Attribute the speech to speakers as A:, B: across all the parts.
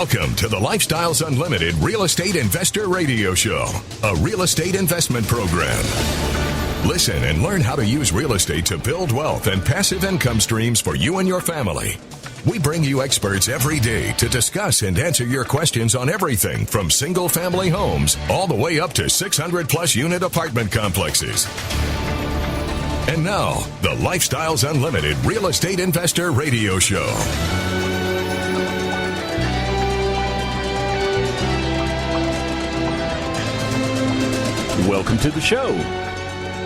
A: Welcome to the Lifestyles Unlimited Real Estate Investor Radio Show, a real estate investment program. Listen and learn how to use real estate to build wealth and passive income streams for you and your family. We bring you experts every day to discuss and answer your questions on everything from single-family homes all the way up to 600-plus unit apartment complexes. And now, the Lifestyles Unlimited Real Estate Investor Radio Show.
B: Welcome to the show.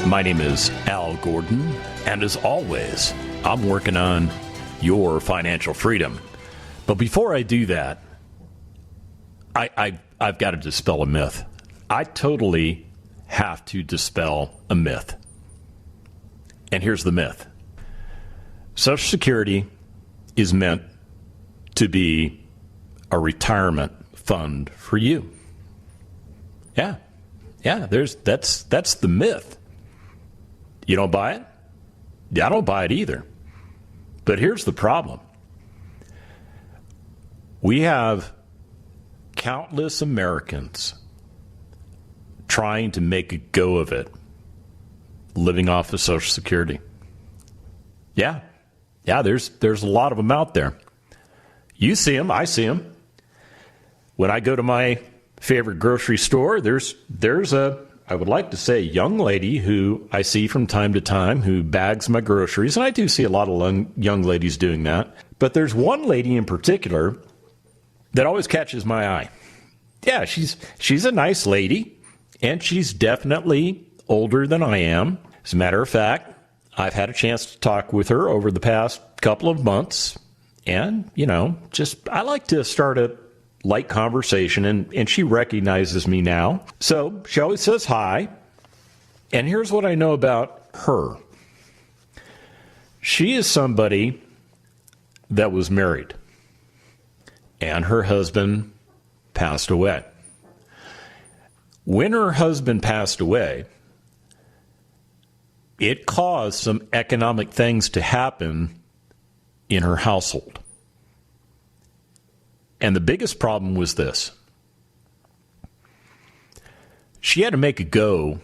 B: My name is Al Gordon, and as always, I'm working on your financial freedom. But before I do that, I've got to dispel a myth. I totally have to dispel a myth. And here's the myth. Social Security is meant to be a retirement fund for you. Yeah, that's the myth. You don't buy it? I don't buy it either. But here's the problem. We have countless Americans trying to make a go of it, living off of Social Security. Yeah, there's a lot of them out there. You see them, I see them. When I go to my favorite grocery store, there's a, I would like to say, young lady who I see from time to time who bags my groceries, and I do see a lot of young ladies doing that. But there's one lady in particular that always catches my eye. Yeah, she's a nice lady, and she's definitely older than I am. As a matter of fact, I've had a chance to talk with her over the past couple of months, and, I like to start a light conversation, and she recognizes me now. So she always says hi. And here's what I know about her. She is somebody that was married, and her husband passed away. When her husband passed away, it caused some economic things to happen in her household. And the biggest problem was this. She had to make a go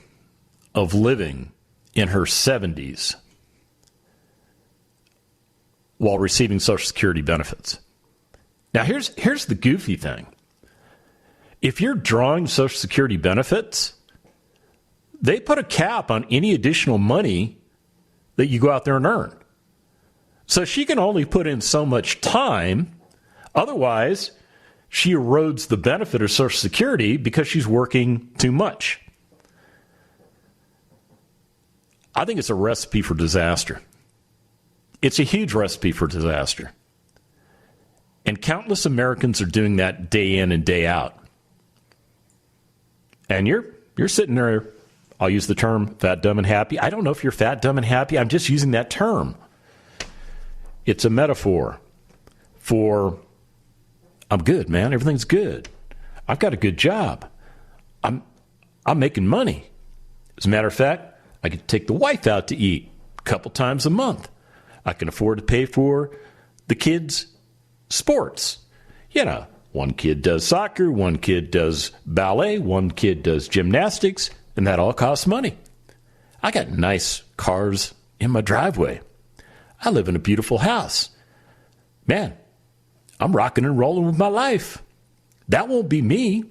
B: of living in her 70s while receiving Social Security benefits. Now, here's the goofy thing. If you're drawing Social Security benefits, they put a cap on any additional money that you go out there and earn. So she can only put in so much time. Otherwise, she erodes the benefit of Social Security because she's working too much. I think it's a recipe for disaster. It's a huge recipe for disaster. And countless Americans are doing that day in and day out. And you're sitting there, I'll use the term fat, dumb, and happy. I don't know if you're fat, dumb, and happy. I'm just using that term. It's a metaphor for I'm good, man. Everything's good. I've got a good job. I'm making money. As a matter of fact, I can take the wife out to eat a couple times a month. I can afford to pay for the kids' sports. One kid does soccer, one kid does ballet, one kid does gymnastics, and that all costs money. I got nice cars in my driveway. I live in a beautiful house. Man, I'm rocking and rolling with my life. That won't be me.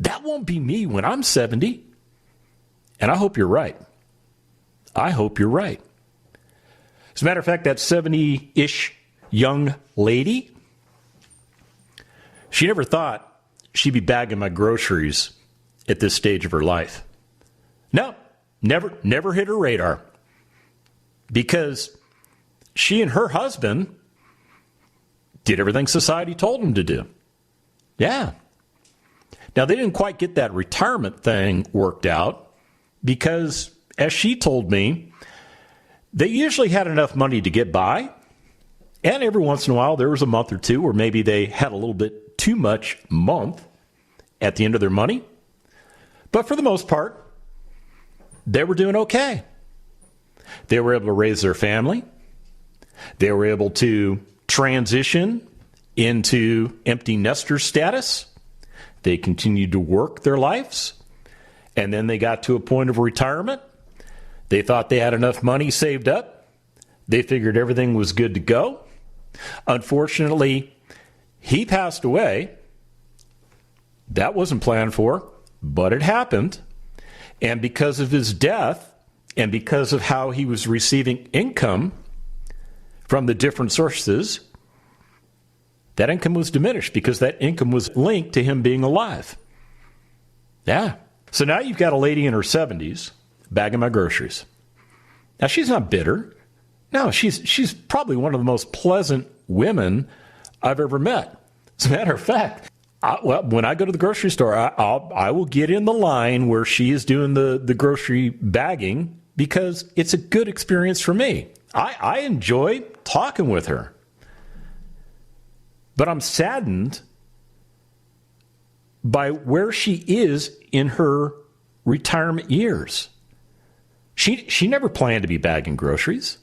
B: That won't be me when I'm 70. And I hope you're right. I hope you're right. As a matter of fact, that 70-ish young lady, she never thought she'd be bagging my groceries at this stage of her life. No, never hit her radar. Because she and her husband did everything society told them to do. Yeah. Now, they didn't quite get that retirement thing worked out because, as she told me, they usually had enough money to get by, and every once in a while there was a month or two where maybe they had a little bit too much month at the end of their money. But for the most part, they were doing okay. They were able to raise their family. They were able to transition into empty nester status. They continued to work their lives. And then they got to a point of retirement. They thought they had enough money saved up. They figured everything was good to go. Unfortunately, he passed away. That wasn't planned for, but it happened. And because of his death, and because of how he was receiving income from the different sources, that income was diminished because that income was linked to him being alive. Yeah. So now you've got a lady in her 70s bagging my groceries. Now, she's not bitter. No, she's probably one of the most pleasant women I've ever met. As a matter of fact, when I go to the grocery store, I will get in the line where she is doing the grocery bagging because it's a good experience for me. I enjoy talking with her. But I'm saddened by where she is in her retirement years. She never planned to be bagging groceries.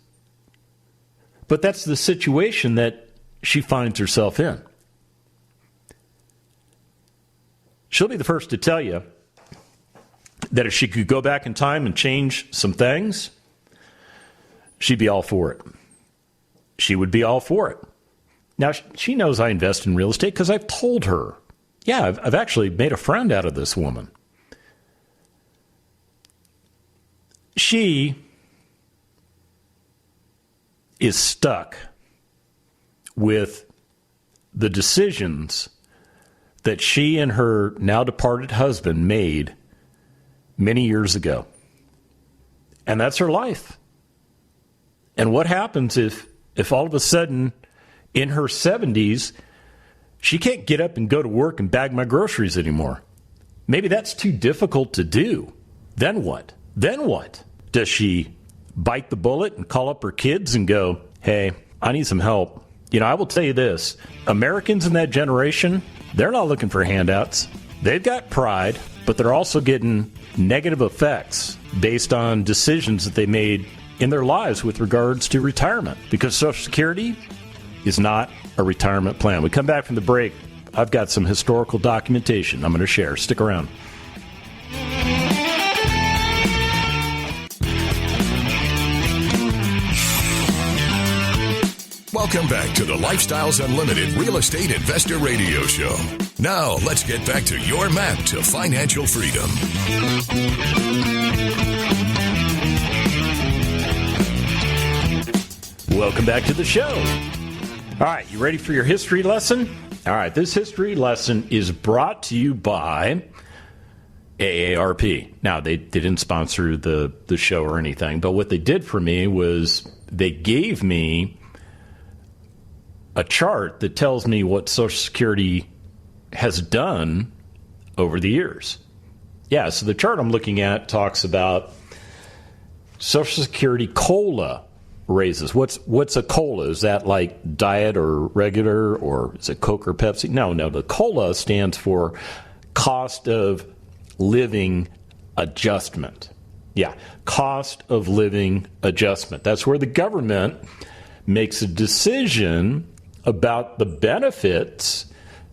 B: But that's the situation that she finds herself in. She'll be the first to tell you that if she could go back in time and change some things, she'd be all for it. She would be all for it. Now, she knows I invest in real estate because I've told her. Yeah, I've actually made a friend out of this woman. She is stuck with the decisions that she and her now departed husband made many years ago. And that's her life. And what happens if all of a sudden in her 70s, she can't get up and go to work and bag my groceries anymore? Maybe that's too difficult to do. Then what? Then what? Does she bite the bullet and call up her kids and go, hey, I need some help? You know, I will tell you this. Americans in that generation, they're not looking for handouts. They've got pride, but they're also getting negative effects based on decisions that they made in their lives with regards to retirement, because Social Security is not a retirement plan. We come back from the break. I've got some historical documentation I'm going to share. Stick around.
A: Welcome back to the Lifestyles Unlimited Real Estate Investor Radio Show. Now, let's get back to your map to financial freedom.
B: Welcome back to the show. All right, you ready for your history lesson? All right, this history lesson is brought to you by AARP. Now, they didn't sponsor the show or anything, but what they did for me was they gave me a chart that tells me what Social Security has done over the years. Yeah, so the chart I'm looking at talks about Social Security COLA raises. What's a COLA? Is that like diet or regular, or is it Coke or Pepsi? No, the COLA stands for cost of living adjustment. Yeah, cost of living adjustment. That's where the government makes a decision about the benefits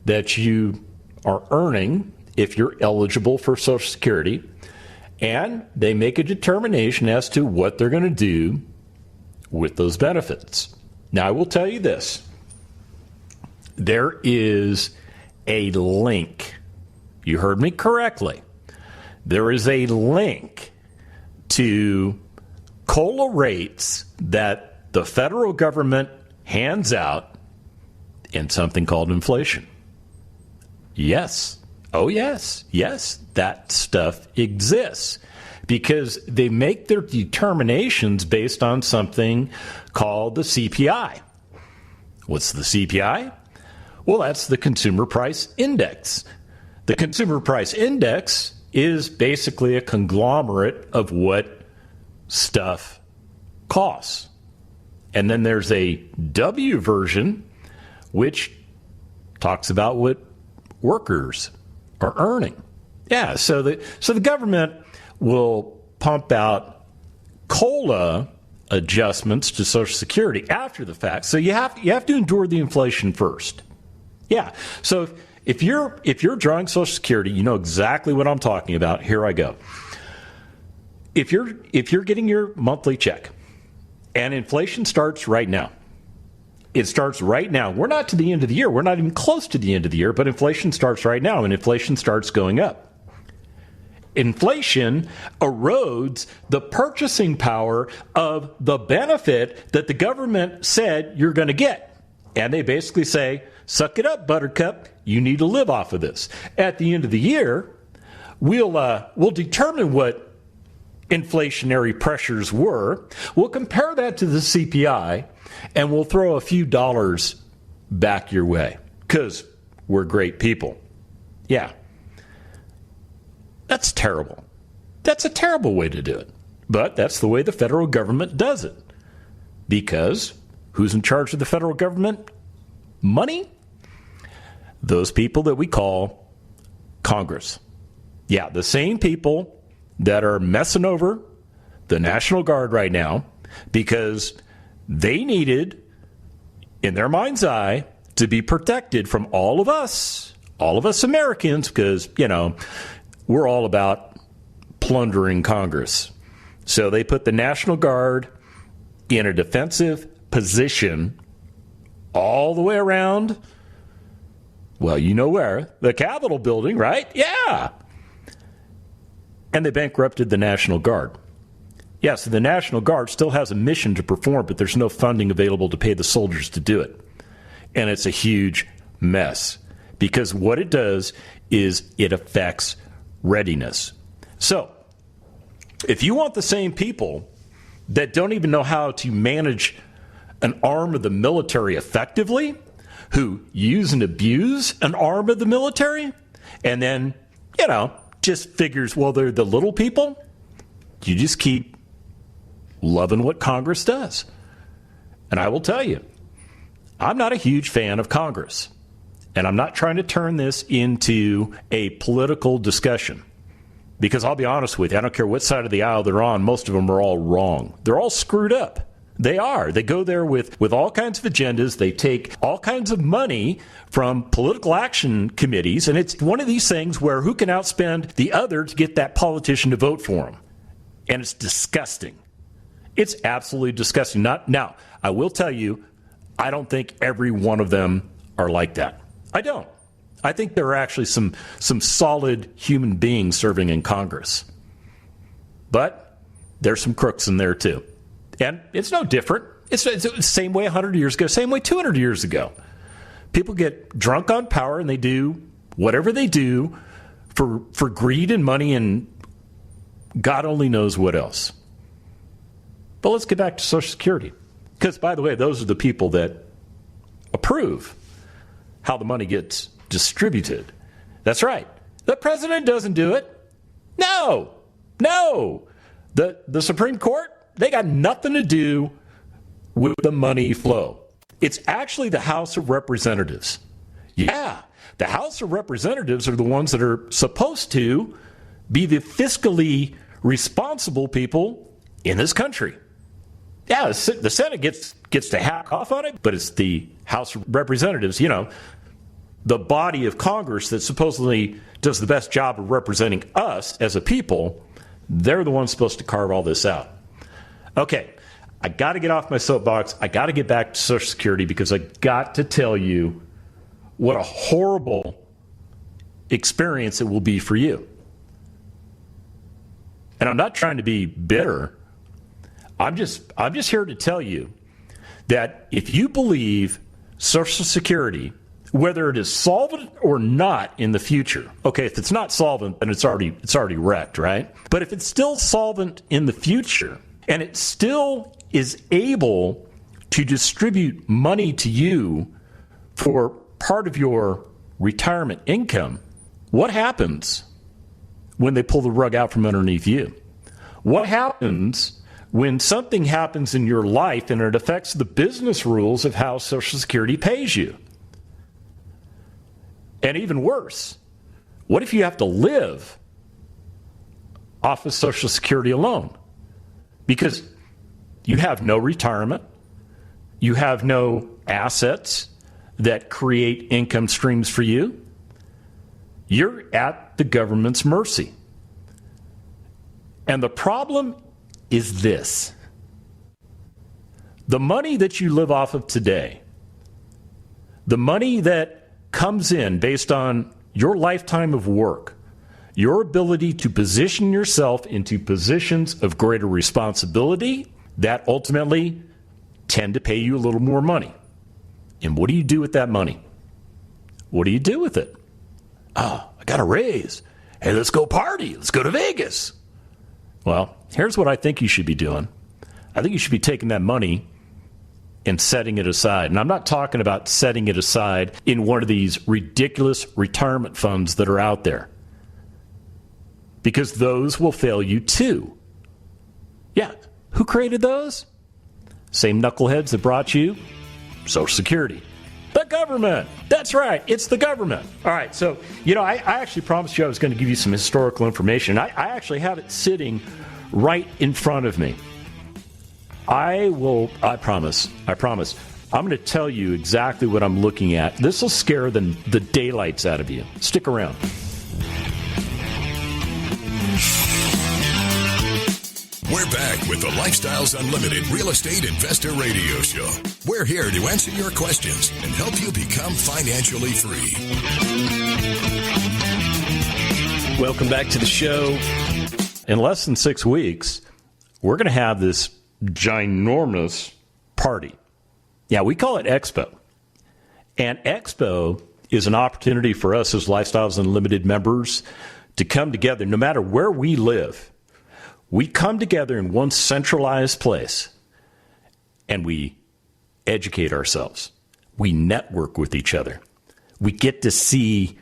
B: that you are earning if you're eligible for Social Security, and they make a determination as to what they're going to do with those benefits. Now, I will tell you this. There is a link. You heard me correctly. There is a link to COLA rates that the federal government hands out in something called inflation. Yes. Oh, yes. Yes, that stuff exists because they make their determinations based on something called the CPI. What's the CPI? Well, that's the Consumer Price Index. The Consumer Price Index is basically a conglomerate of what stuff costs. And then there's a W version, which talks about what workers are earning. Yeah, so the government will pump out COLA adjustments to Social Security after the fact. So you have to endure the inflation first. Yeah. So if you're drawing Social Security, you know exactly what I'm talking about. Here I go. If you're getting your monthly check and inflation starts right now, it starts right now. We're not to the end of the year. We're not even close to the end of the year, but inflation starts right now, and inflation starts going up. Inflation erodes the purchasing power of the benefit that the government said you're going to get. And they basically say, suck it up, Buttercup. You need to live off of this. At the end of the year, we'll determine what inflationary pressures were. We'll compare that to the CPI, and we'll throw a few dollars back your way because we're great people. Yeah. That's terrible. That's a terrible way to do it. But that's the way the federal government does it. Because who's in charge of the federal government? Money? Those people that we call Congress. Yeah, the same people that are messing over the National Guard right now because they needed, in their mind's eye, to be protected from all of us Americans, because, you know, we're all about plundering Congress. So they put the National Guard in a defensive position all the way around, well, you know where, the Capitol building, right? Yeah. And they bankrupted the National Guard. Yes, so the National Guard still has a mission to perform, but there's no funding available to pay the soldiers to do it. And it's a huge mess because what it does is it affects readiness. So if you want the same people that don't even know how to manage an arm of the military effectively, who use and abuse an arm of the military, and then, you know, just figures, well, they're the little people, you just keep loving what Congress does. And I will tell you, I'm not a huge fan of Congress. And I'm not trying to turn this into a political discussion. Because I'll be honest with you, I don't care what side of the aisle they're on, most of them are all wrong. They're all screwed up. They are. They go there with all kinds of agendas. They take all kinds of money from political action committees. And it's one of these things where who can outspend the other to get that politician to vote for them. And it's disgusting. It's absolutely disgusting. Now, I will tell you, I don't think every one of them are like that. I don't. I think there are actually some solid human beings serving in Congress. But there's some crooks in there too. And it's no different. It's the same way 100 years ago, same way 200 years ago. People get drunk on power and they do whatever they do for greed and money and God only knows what else. But let's get back to Social Security. Because, by the way, those are the people that approve how the money gets distributed. That's right. The president doesn't do it. No. The Supreme Court, they got nothing to do with the money flow. It's actually the House of Representatives. Yeah, the House of Representatives are the ones that are supposed to be the fiscally responsible people in this country. Yeah, the Senate gets to hack off on it, but it's the House of Representatives, you know, the body of Congress that supposedly does the best job of representing us as a people. They're the ones supposed to carve all this out. Okay, I got to get off my soapbox. I got to get back to Social Security because I got to tell you what a horrible experience it will be for you. And I'm not trying to be bitter. I'm just here to tell you that if you believe Social Security, whether it is solvent or not in the future, okay, if it's not solvent, then it's already wrecked, right? But if it's still solvent in the future and it still is able to distribute money to you for part of your retirement income, what happens when they pull the rug out from underneath you? What happens when something happens in your life and it affects the business rules of how Social Security pays you? And even worse, what if you have to live off of Social Security alone? Because you have no retirement, you have no assets, that create income streams for you, you're at the government's mercy. And the problem is this. The money that you live off of today, the money that comes in based on your lifetime of work, your ability to position yourself into positions of greater responsibility that ultimately tend to pay you a little more money. And what do you do with that money? What do you do with it? Oh, I got a raise. Hey, let's go party. Let's go to Vegas. Well, here's what I think you should be doing. I think you should be taking that money and setting it aside. And I'm not talking about setting it aside in one of these ridiculous retirement funds that are out there, because those will fail you too. Yeah, who created those? Same knuckleheads that brought you Social Security. The government. That's right. It's the government. All right. So, I actually promised you I was going to give you some historical information. I actually have it sitting right in front of me. I promise. I'm going to tell you exactly what I'm looking at. This will scare the daylights out of you. Stick around.
A: We're back with the Lifestyles Unlimited Real Estate Investor Radio Show. We're here to answer your questions and help you become financially free.
C: Welcome back to the show.
B: In less than 6 weeks, we're going to have this ginormous party. Yeah, we call it Expo. And Expo is an opportunity for us as Lifestyles Unlimited members to come together no matter where we live. We come together in one centralized place and we educate ourselves. We network with each other. We get to see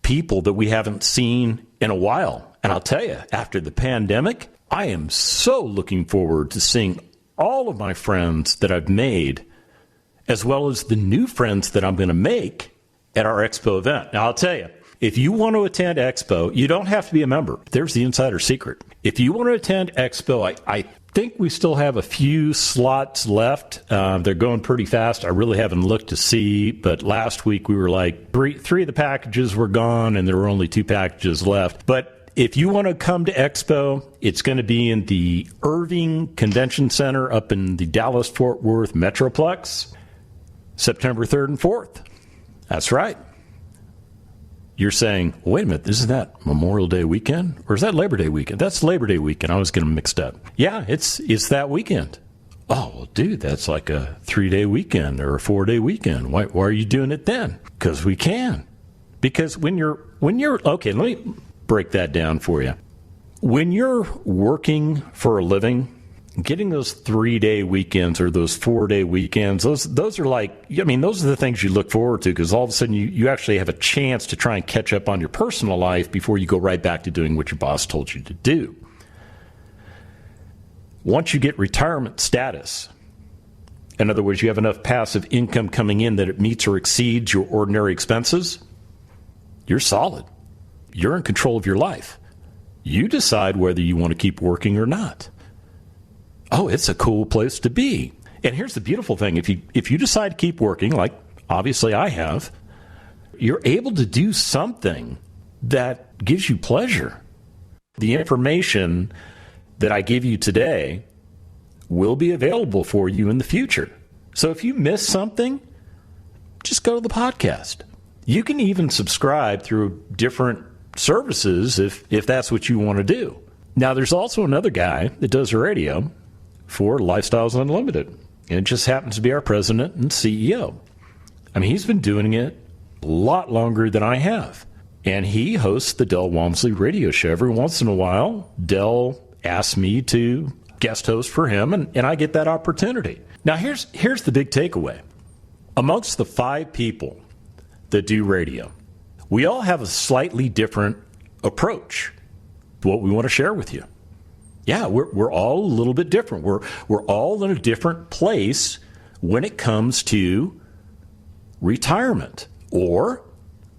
B: people that we haven't seen in a while. And I'll tell you, after the pandemic, I am so looking forward to seeing all of my friends that I've made, as well as the new friends that I'm going to make at our Expo event. Now, I'll tell you, if you want to attend Expo, you don't have to be a member. There's the insider secret. If you want to attend Expo, I think we still have a few slots left. They're going pretty fast. I really haven't looked to see, but last week we were like three of the packages were gone and there were only 2 packages left. But if you want to come to Expo, it's going to be in the Irving Convention Center up in the Dallas-Fort Worth Metroplex, September 3rd and 4th. That's right. You're saying, wait a minute, isn't that Memorial Day weekend? Or is that Labor Day weekend? That's Labor Day weekend. I was getting them mixed up. Yeah, it's that weekend. Oh, well, dude, that's like a 3-day weekend or a 4-day weekend. Why are you doing it then? Because we can. Because when you're okay, let me break that down for you. When you're working for a living, getting those 3-day weekends or those 4-day weekends, those are like, those are the things you look forward to, because all of a sudden you actually have a chance to try and catch up on your personal life before you go right back to doing what your boss told you to do. Once you get retirement status, in other words, you have enough passive income coming in that it meets or exceeds your ordinary expenses, you're solid. You're in control of your life. You decide whether you want to keep working or not. Oh, it's a cool place to be. And here's the beautiful thing. If you decide to keep working, like obviously I have, you're able to do something that gives you pleasure. The information that I give you today will be available for you in the future. So if you miss something, just go to the podcast. You can even subscribe through different services if that's what you want to do. Now, there's also another guy that does radio for Lifestyles Unlimited, and it just happens to be our president and CEO. He's been doing it a lot longer than I have, and he hosts the Del Walmsley radio show. Every once in a while, Del asks me to guest host for him, and I get that opportunity. Now, here's the big takeaway. Amongst the 5 people that do radio, we all have a slightly different approach to what we want to share with you. Yeah, we're all a little bit different. We're all in a different place when it comes to retirement or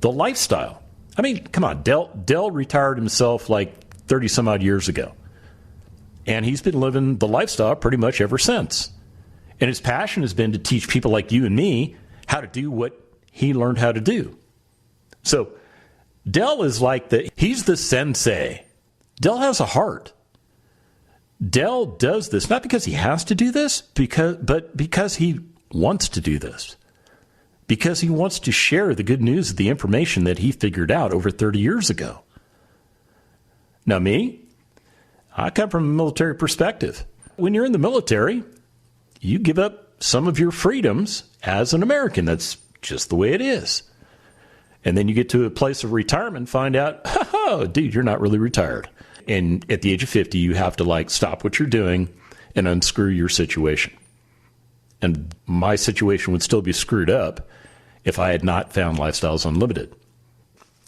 B: the lifestyle. Come on, Del retired himself like 30 some odd years ago. And he's been living the lifestyle pretty much ever since. And his passion has been to teach people like you and me how to do what he learned how to do. So Del is like he's the sensei. Del has a heart. Del does this not because he has to do this, but because he wants to do this. Because he wants to share the good news of the information that he figured out over 30 years ago. Now me, I come from a military perspective. When you're in the military, you give up some of your freedoms as an American. That's just the way it is. And then you get to a place of retirement and find out, oh, dude, you're not really retired. And at the age of 50, you have to stop what you're doing and unscrew your situation. And my situation would still be screwed up if I had not found Lifestyles Unlimited.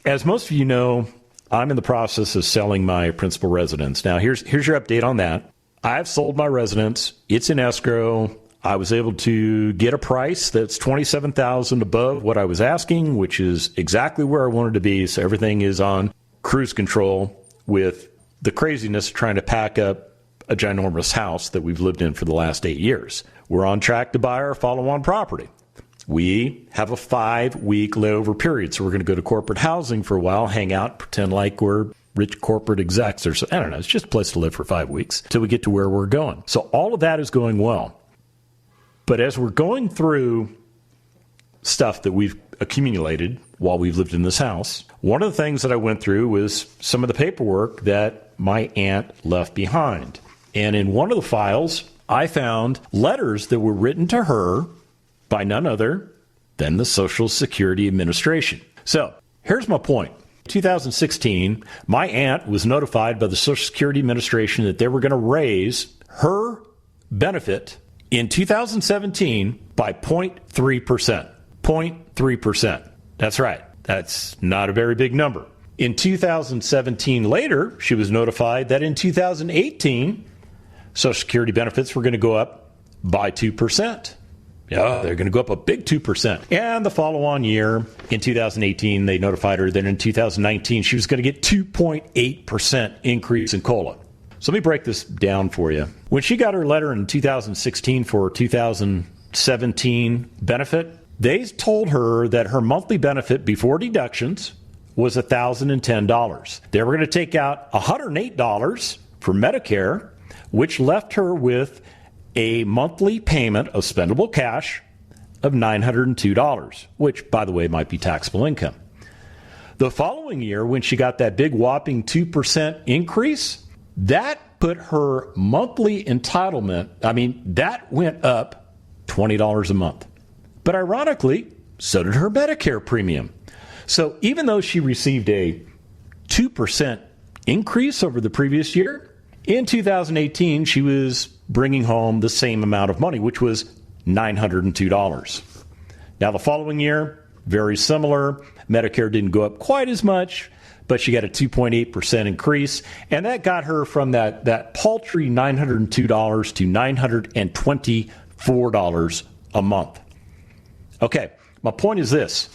B: As most of you know, I'm in the process of selling my principal residence. Now, here's your update on that. I've sold my residence. It's in escrow. I was able to get a price that's $27,000 above what I was asking, which is exactly where I wanted to be. So everything is on cruise control with the craziness of trying to pack up a ginormous house that we've lived in for the last 8 years. We're on track to buy our follow-on property. We have a 5-week layover period, so we're going to go to corporate housing for a while, hang out, pretend like we're rich corporate execs or so. I don't know. It's just a place to live for 5 weeks till we get to where we're going. So all of that is going well. But as we're going through stuff that we've accumulated while we've lived in this house, one of the things that I went through was some of the paperwork that my aunt left behind. And in one of the files, I found letters that were written to her by none other than the Social Security Administration. So here's my point. In 2016, my aunt was notified by the Social Security Administration that they were going to raise her benefit in 2017 by 0.3%. 0.3%. That's right. That's not a very big number. In 2017 later, she was notified that in 2018, Social Security benefits were going to go up by 2%. Yeah, they're going to go up a big 2%. And the follow-on year, in 2018, they notified her that in 2019, she was going to get 2.8% increase in COLA. So let me break this down for you. When she got her letter in 2016 for 2017 benefit, they told her that her monthly benefit before deductions was $1,010. They were going to take out $108 for Medicare, which left her with a monthly payment of spendable cash of $902, which, by the way, might be taxable income. The following year, when she got that big whopping 2% increase, that put her monthly entitlement, that went up $20 a month. But ironically, so did her Medicare premium. So even though she received a 2% increase over the previous year, in 2018, she was bringing home the same amount of money, which was $902. Now, the following year, very similar. Medicare didn't go up quite as much, but she got a 2.8% increase, and that got her from that paltry $902 to $924 a month. Okay, my point is this.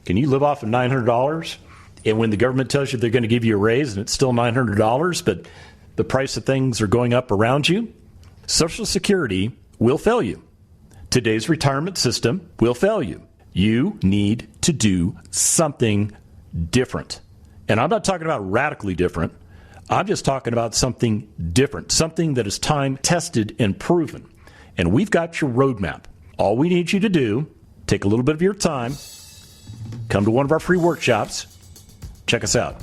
B: Can you live off of $900? And when the government tells you they're going to give you a raise and it's still $900, but the price of things are going up around you? Social Security will fail you. Today's retirement system will fail you. You need to do something different. And I'm not talking about radically different. I'm just talking about something different, something that is time-tested and proven. And we've got your roadmap. All we need you to do, take a little bit of your time, come to one of our free workshops, check us out.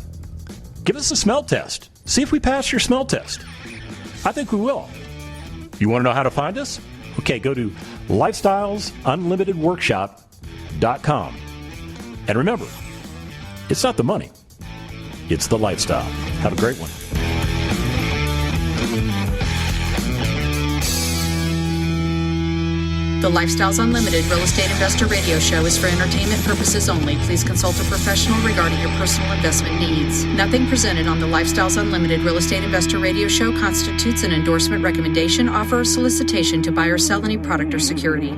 B: Give us a smell test. See if we pass your smell test. I think we will. You want to know how to find us? Okay, go to lifestylesunlimitedworkshop.com. And remember, it's not the money, it's the lifestyle. Have a great one.
D: The Lifestyles Unlimited Real Estate Investor Radio Show is for entertainment purposes only. Please consult a professional regarding your personal investment needs. Nothing presented on the Lifestyles Unlimited Real Estate Investor Radio Show constitutes an endorsement, recommendation, offer, or solicitation to buy or sell any product or security.